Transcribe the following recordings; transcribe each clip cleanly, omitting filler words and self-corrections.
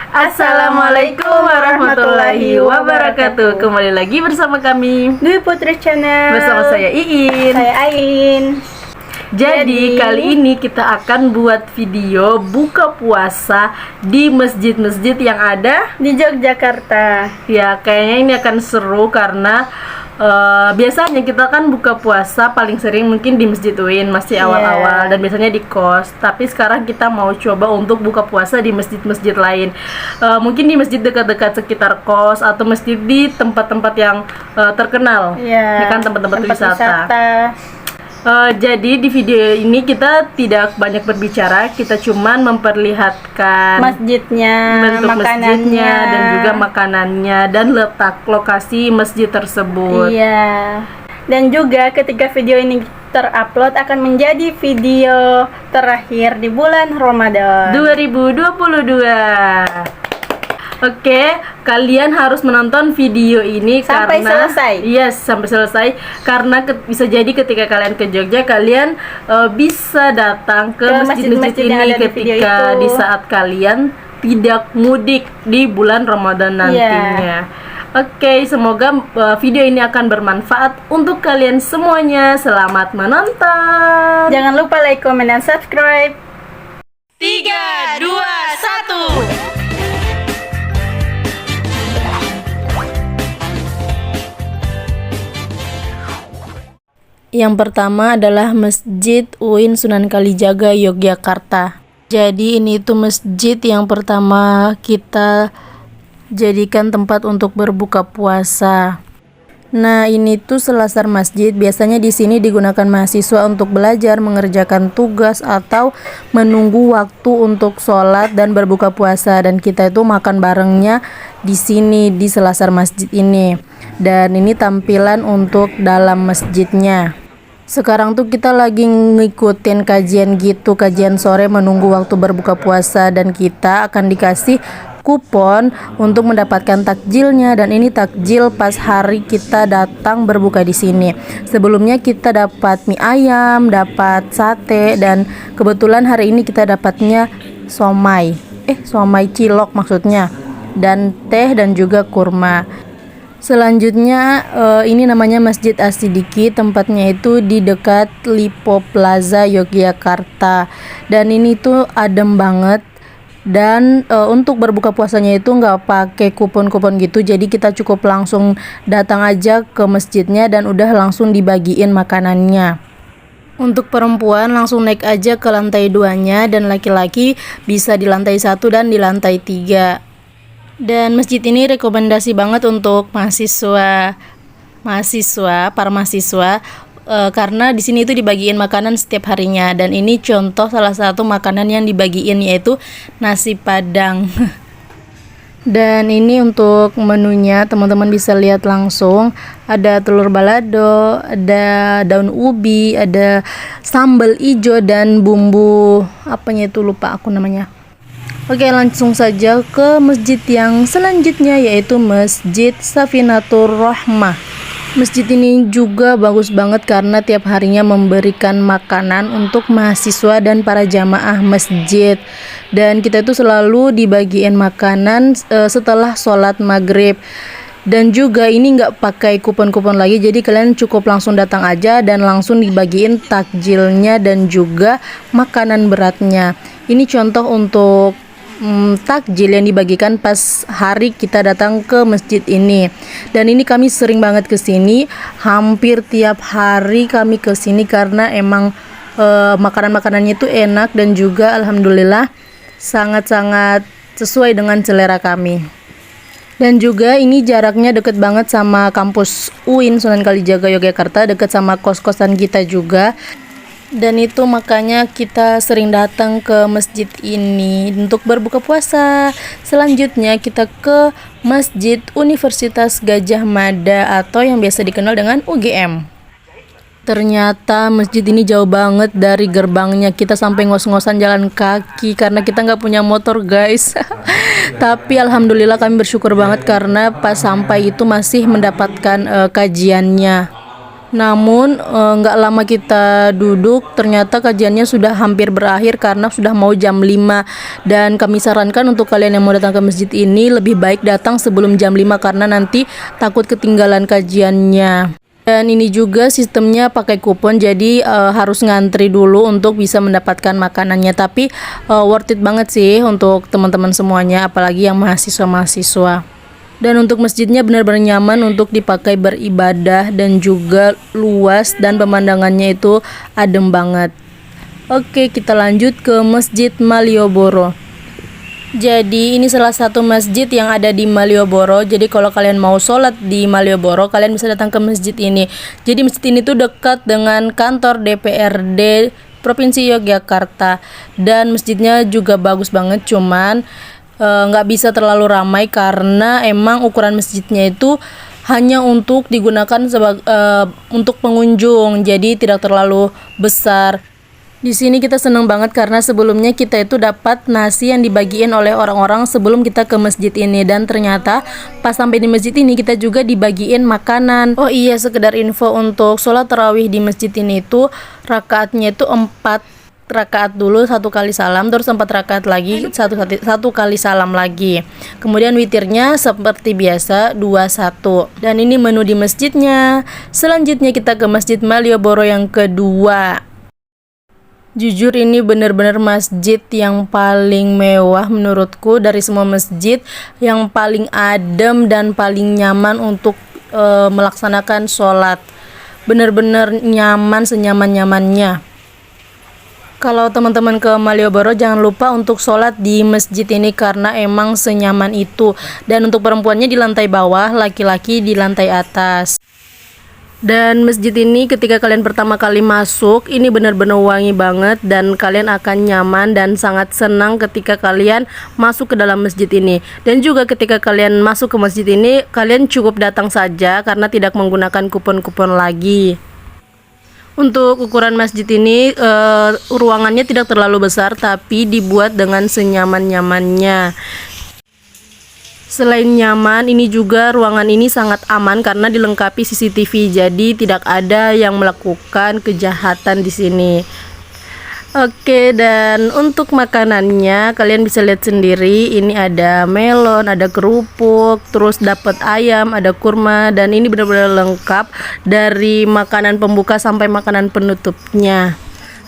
Assalamualaikum warahmatullahi wabarakatuh. Kembali lagi bersama kami Dwi Putri Channel. bersama saya Iin. Saya Ain. Jadi kali ini kita akan buat video buka puasa di masjid-masjid yang ada Di Yogyakarta. ya. Kayaknya ini akan seru karena biasanya kita kan buka puasa paling sering mungkin di Masjid UIN masih awal-awal dan biasanya di kos. Tapi sekarang kita mau coba untuk buka puasa di masjid-masjid lain. Mungkin di masjid dekat-dekat sekitar kos atau masjid di tempat-tempat yang terkenal. Ya kan, tempat-tempat wisata. Jadi di video ini kita tidak banyak berbicara, kita cuman memperlihatkan Masjidnya, bentuk makanannya, masjidnya dan juga makanannya dan letak lokasi masjid tersebut. Iya. Dan juga ketika video ini terupload akan menjadi video terakhir di bulan Ramadan 2022. Oke, kalian harus menonton video ini sampai karena selesai. Yes, sampai selesai karena bisa jadi ketika kalian ke Jogja kalian bisa datang ke masjid-masjid yang ini ada di video ketika itu. di saat kalian tidak mudik di bulan Ramadan nantinya. Oke, semoga video ini akan bermanfaat untuk kalian semuanya. Selamat menonton. Jangan lupa like, comment, dan subscribe. 3, 2, 1. Yang pertama adalah Masjid UIN Sunan Kalijaga, Yogyakarta. Jadi ini tuh masjid yang pertama kita jadikan tempat untuk berbuka puasa. Nah, ini tuh selasar masjid. Biasanya di sini digunakan mahasiswa untuk belajar, mengerjakan tugas atau menunggu waktu untuk sholat dan berbuka puasa. Dan kita itu makan barengnya di sini di selasar masjid ini. Dan ini tampilan untuk dalam masjidnya. Sekarang tuh kita lagi ngikutin kajian gitu, kajian sore menunggu waktu berbuka puasa, dan kita akan dikasih kupon untuk mendapatkan takjilnya. Dan ini takjil pas hari kita datang berbuka di sini. Sebelumnya kita dapat mie ayam, dapat sate, dan kebetulan hari ini kita dapatnya somai cilok maksudnya, dan teh dan juga kurma. Selanjutnya ini namanya Masjid As-Sidiki, tempatnya itu di dekat Lipo Plaza, Yogyakarta. Dan ini tuh adem banget. Dan untuk berbuka puasanya itu nggak pakai kupon-kupon gitu, jadi kita cukup langsung datang aja ke masjidnya dan udah langsung dibagiin makanannya. Untuk perempuan langsung naik aja ke lantai 2-nya, dan laki-laki bisa di lantai 1 dan di lantai 3. Dan masjid ini rekomendasi banget untuk para mahasiswa karena di sini itu dibagiin makanan setiap harinya. Dan ini contoh salah satu makanan yang dibagiin, yaitu nasi padang. Dan ini untuk menunya, teman-teman bisa lihat langsung. Ada telur balado, ada daun ubi, ada sambal ijo, dan bumbu apanya itu lupa aku namanya. Oke, langsung saja ke masjid yang selanjutnya, yaitu Masjid Safinatur Rahmah. Masjid ini juga bagus banget karena tiap harinya memberikan makanan untuk mahasiswa dan para jamaah masjid. Dan kita itu selalu dibagiin makanan setelah sholat maghrib. Dan juga ini nggak pakai kupon-kupon lagi, jadi kalian cukup langsung datang aja dan langsung dibagiin takjilnya dan juga makanan beratnya. Ini contoh untuk takjil yang dibagikan pas hari kita datang ke masjid ini. Dan ini kami sering banget ke sini, hampir tiap hari kami ke sini karena emang makanan-makanannya itu enak dan juga alhamdulillah sangat-sangat sesuai dengan selera kami. Dan juga ini jaraknya deket banget sama kampus UIN Sunan Kalijaga, Yogyakarta, deket sama kos-kosan kita juga. Dan itu makanya kita sering datang ke masjid ini untuk berbuka puasa. Selanjutnya kita ke Masjid Universitas Gadjah Mada atau yang biasa dikenal dengan UGM. Ternyata masjid ini jauh banget dari gerbangnya. Kita sampai ngos-ngosan jalan kaki karena kita nggak punya motor, guys. Tapi alhamdulillah kami bersyukur banget karena pas sampai itu masih mendapatkan kajiannya. Namun nggak lama kita duduk, ternyata kajiannya sudah hampir berakhir karena sudah mau jam 5. Dan kami sarankan untuk kalian yang mau datang ke masjid ini lebih baik datang sebelum jam 5 karena nanti takut ketinggalan kajiannya. Dan ini juga sistemnya pakai kupon, jadi harus ngantri dulu untuk bisa mendapatkan makanannya. Tapi worth it banget sih untuk teman-teman semuanya, apalagi yang mahasiswa-mahasiswa. Dan untuk masjidnya benar-benar nyaman untuk dipakai beribadah dan juga luas dan pemandangannya itu adem banget. Oke, kita lanjut ke Masjid Malioboro. Jadi ini salah satu masjid yang ada di Malioboro. Jadi kalau kalian mau sholat di Malioboro, kalian bisa datang ke masjid ini. Jadi masjid ini tuh dekat dengan kantor DPRD Provinsi Yogyakarta. Dan masjidnya juga bagus banget, cuman nggak bisa terlalu ramai karena emang ukuran masjidnya itu hanya untuk digunakan untuk pengunjung, jadi tidak terlalu besar. Di sini kita seneng banget karena sebelumnya kita itu dapat nasi yang dibagiin oleh orang-orang sebelum kita ke masjid ini, dan ternyata pas sampai di masjid ini kita juga dibagiin makanan. Oh iya, sekedar info, untuk sholat tarawih di masjid ini itu rakaatnya itu 4 rakaat dulu, 1 kali salam, terus 4 rakaat lagi, satu kali salam lagi. Kemudian witirnya seperti biasa 21. Dan ini menu di masjidnya. Selanjutnya kita ke Masjid Malioboro yang kedua. Jujur ini benar-benar masjid yang paling mewah menurutku dari semua masjid, yang paling adem dan paling nyaman untuk melaksanakan sholat. Benar-benar nyaman, senyaman-nyamannya. Kalau teman-teman ke Malioboro jangan lupa untuk sholat di masjid ini karena emang senyaman itu. Dan untuk perempuannya di lantai bawah, laki-laki di lantai atas. Dan masjid ini ketika kalian pertama kali masuk, ini benar-benar wangi banget dan kalian akan nyaman dan sangat senang ketika kalian masuk ke dalam masjid ini. Dan juga ketika kalian masuk ke masjid ini, kalian cukup datang saja karena tidak menggunakan kupon-kupon lagi. Untuk ukuran masjid ini ruangannya tidak terlalu besar tapi dibuat dengan senyaman-nyamannya. Selain nyaman, ini juga ruangan ini sangat aman karena dilengkapi CCTV, jadi tidak ada yang melakukan kejahatan di sini. Oke, dan untuk makanannya kalian bisa lihat sendiri, ini ada melon, ada kerupuk, terus dapat ayam, ada kurma, dan ini benar-benar lengkap dari makanan pembuka sampai makanan penutupnya.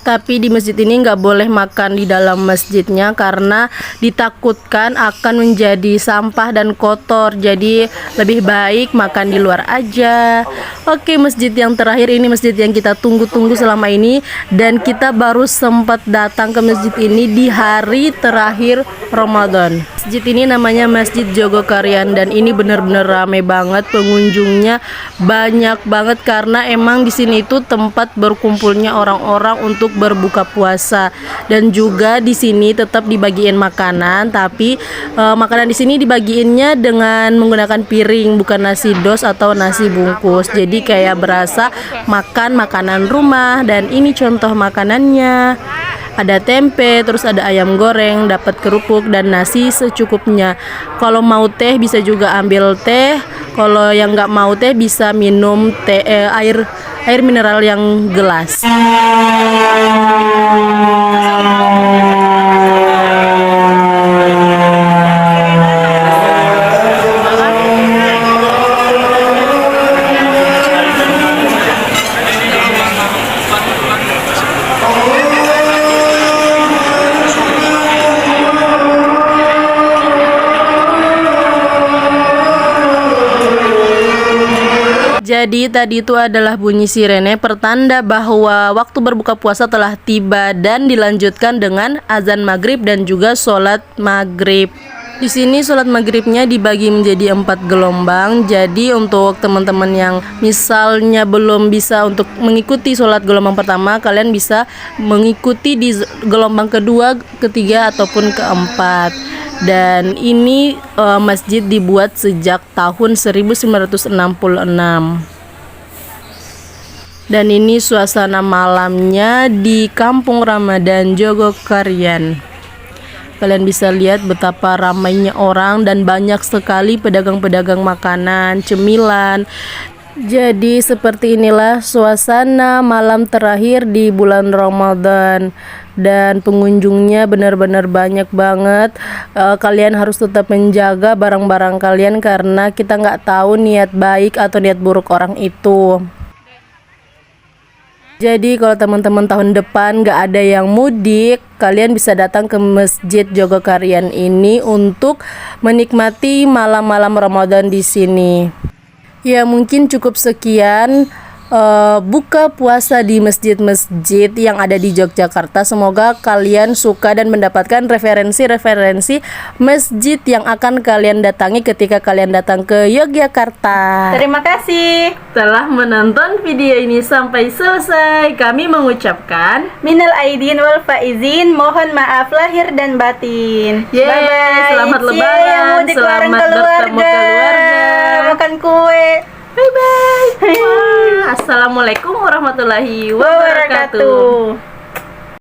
Tapi di masjid ini nggak boleh makan di dalam masjidnya karena ditakutkan akan menjadi sampah dan kotor, jadi lebih baik makan di luar aja. Oke, masjid yang terakhir ini masjid yang kita tunggu-tunggu selama ini, dan kita baru sempat datang ke masjid ini di hari terakhir Ramadan. Masjid ini namanya Masjid Jogokarian dan ini benar-benar rame banget, pengunjungnya banyak banget karena emang di sini itu tempat berkumpulnya orang-orang untuk berbuka puasa. Dan juga di sini tetap dibagiin makanan, tapi makanan di sini dibagiinnya dengan menggunakan piring, bukan nasi dos atau nasi bungkus. Jadi kayak berasa makan makanan rumah. Dan ini contoh makanannya. Ada tempe, terus ada ayam goreng, dapat kerupuk dan nasi secukupnya. Kalau mau teh bisa juga ambil teh. Kalau yang nggak mau teh bisa minum teh air mineral yang gelas. Jadi tadi itu adalah bunyi sirene pertanda bahwa waktu berbuka puasa telah tiba dan dilanjutkan dengan azan maghrib dan juga sholat maghrib. Di sini sholat maghribnya dibagi menjadi 4 gelombang. Jadi untuk teman-teman yang misalnya belum bisa untuk mengikuti sholat gelombang pertama, kalian bisa mengikuti di gelombang kedua, ketiga ataupun keempat. Dan ini masjid dibuat sejak tahun 1966. Dan ini suasana malamnya di Kampung Ramadan Jogokarian. Kalian bisa lihat betapa ramainya orang dan banyak sekali pedagang-pedagang makanan, cemilan. Jadi seperti inilah suasana malam terakhir di bulan Ramadan, dan pengunjungnya benar-benar banyak banget. Kalian harus tetap menjaga barang-barang kalian karena kita nggak tahu niat baik atau niat buruk orang itu. Jadi kalau teman-teman tahun depan nggak ada yang mudik, kalian bisa datang ke Masjid Jogokarian ini untuk menikmati malam-malam Ramadan di sini. Ya mungkin cukup sekian buka puasa di masjid-masjid yang ada di Yogyakarta. Semoga kalian suka dan mendapatkan referensi-referensi masjid yang akan kalian datangi ketika kalian datang ke Yogyakarta. Terima kasih Telah menonton video ini sampai selesai. Kami mengucapkan minal aidin wal faizin, mohon maaf lahir dan batin. Yeay, selamat Cie, lebaran, yang mudik bareng selamat bertemu keluarga, makan kue. bye bye. Assalamualaikum warahmatullahi wabarakatuh. Wabarakatuh.